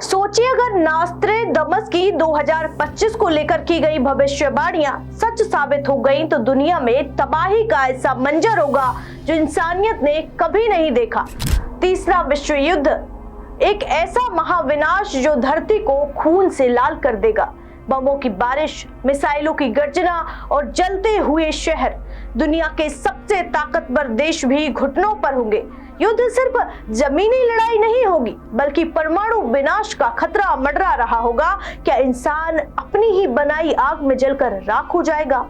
सोचिए अगर नास्ट्रेडमस की 2025 को लेकर की गई भविष्यवाणियां सच साबित हो गई तो दुनिया में तबाही का ऐसा मंजर होगा जो इंसानियत ने कभी नहीं देखा। तीसरा विश्व युद्ध, एक ऐसा महाविनाश जो धरती को खून से लाल कर देगा। बमों की बारिश, मिसाइलों की गर्जना और जलते हुए शहर। दुनिया के सबसे ताकतवर देश भी घुटनों पर होंगे। युद्ध सिर्फ जमीनी लड़ाई नहीं होगी बल्कि परमाणु विनाश का खतरा मंडरा रहा होगा। क्या इंसान अपनी ही बनाई आग में जलकर राख हो जाएगा?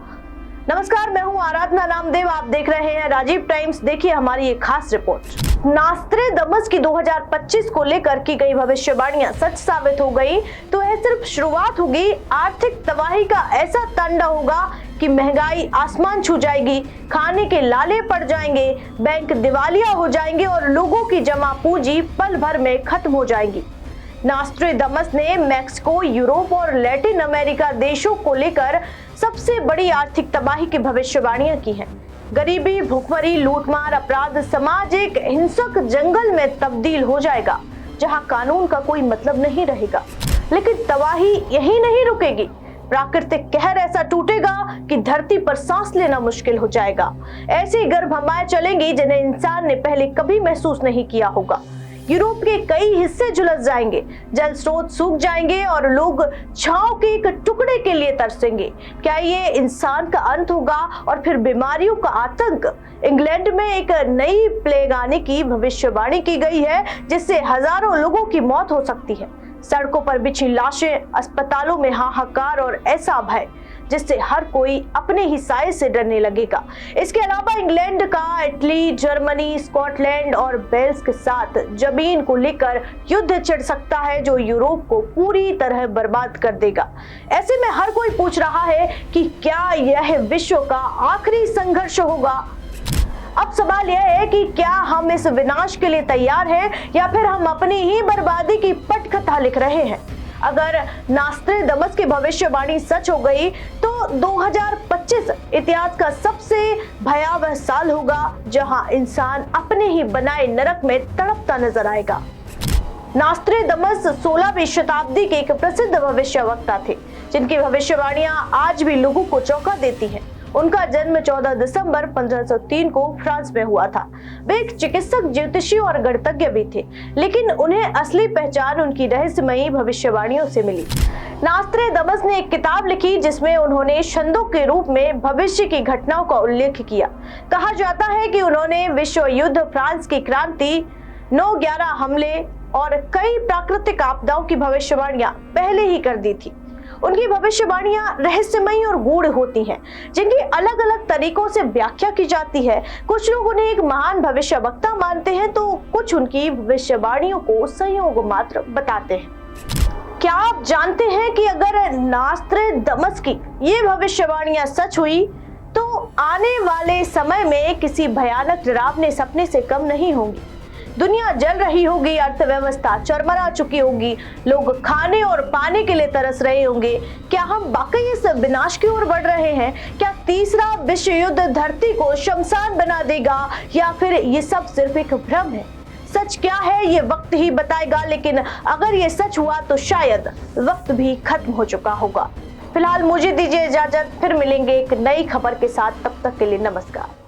नमस्कार, मैं हूं आराधना नामदेव। आप देख रहे हैं राजीव टाइम्स। देखिए हमारी एक खास रिपोर्ट। नास्ट्रेडमस की 2025 को लेकर की गई भविष्यवाणियां सच साबित हो गई तो यह सिर्फ शुरुआत होगी। आर्थिक तबाही का ऐसा तांडव होगा कि महंगाई आसमान छू जाएगी, खाने के लाले पड़ जाएंगे, बैंक दिवालिया हो जाएंगे और लोगों की जमा पूंजी पल भर में खत्म हो जाएगी। नास्ट्रेडमस ने मैक्सिको, यूरोप और लैटिन अमेरिका देशों को लेकर सबसे बड़ी आर्थिक तबाही की भविष्यवाणियां की हैं। गरीबी, भूखमरी, लूटमार, अपराध, समाज एक हिंसक जंगल में तब्दील हो जाएगा जहां कानून का कोई मतलब नहीं रहेगा। लेकिन तबाही यही नहीं रुकेगी। प्राकृतिक कहर ऐसा टूटेगा कि धरती पर सांस लेना मुश्किल हो जाएगा। ऐसी गर्म हवाएं चलेंगी जिन्हें इंसान ने पहले कभी महसूस नहीं किया होगा। यूरोप के कई हिस्से झुलस जाएंगे, जल स्रोत सूख जाएंगे और लोग छांव के एक टुकड़े के लिए तरसेंगे। क्या ये इंसान का अंत होगा? और फिर बीमारियों का आतंक। इंग्लैंड में एक नई प्लेग आने की भविष्यवाणी की गई है जिससे हजारों लोगों की मौत हो सकती है। सड़कों पर बिछी लाशें, अस्पतालों में हाहाकार और ऐसा भय जिससे हर कोई अपने ही साए से डरने लगेगा। इसके अलावा इंग्लैंड का इटली, जर्मनी, स्कॉटलैंड और वेल्स के साथ जमीन को लेकर युद्ध छिड़ सकता है जो यूरोप को पूरी तरह बर्बाद कर देगा। ऐसे में हर कोई पूछ रहा है कि क्या यह विश्व का आखिरी संघर्ष होगा? अब सवाल यह है कि क्या हम इस विनाश के लिए तैयार हैं या फिर हम अपनी ही बर्बादी की पटकथा लिख रहे हैं। अगर नास्ट्रेडमस की भविष्यवाणी सच हो गई तो 2025 इतिहास का सबसे भयावह साल होगा जहां इंसान अपने ही बनाए नरक में तड़पता नजर आएगा। नास्ट्रेडमस 16वीं शताब्दी के एक प्रसिद्ध भविष्यवक्ता थे जिनकी भविष्यवाणियां आज भी लोगों को चौंका देती हैं। उनका जन्म 14 दिसंबर 1503 को फ्रांस में हुआ था। वे एक चिकित्सक, ज्योतिषी और गणितज्ञ भी थे, लेकिन उन्हें असली पहचान उनकी रहस्यमयी भविष्यवाणियों से मिली। नास्ट्रेडमस ने एक किताब लिखी जिसमें उन्होंने छंदों के रूप में भविष्य की घटनाओं का उल्लेख किया। कहा जाता है कि उन्होंने विश्व युद्ध, फ्रांस की क्रांति, 9/11 हमले और कई प्राकृतिक आपदाओं की भविष्यवाणियां पहले ही कर दी थी। उनकी भविष्यवाणियां रहस्यमयी और गूढ़ होती हैं जिनकी अलग अलग तरीकों से व्याख्या की जाती है। कुछ लोग उन्हें एक महान भविष्यवक्ता मानते हैं तो कुछ उनकी भविष्यवाणियों को संयोग मात्र बताते हैं। क्या आप जानते हैं कि अगर नास्ट्रेडमस की ये भविष्यवाणियां सच हुई तो आने वाले समय में किसी भयानक डरावने सपने से कम नहीं होंगी। दुनिया जल रही होगी, अर्थव्यवस्था चरमरा चुकी होगी, लोग खाने और पानी के लिए तरस रहे होंगे। क्या हम वाकई इस विनाश की ओर बढ़ रहे हैं? क्या तीसरा विश्व युद्ध धरती को शमशान बना देगा या फिर ये सब सिर्फ एक भ्रम है? सच क्या है ये वक्त ही बताएगा, लेकिन अगर ये सच हुआ तो शायद वक्त भी खत्म हो चुका होगा। फिलहाल मुझे दीजिए इजाजत, फिर मिलेंगे एक नई खबर के साथ। तब तक के लिए नमस्कार।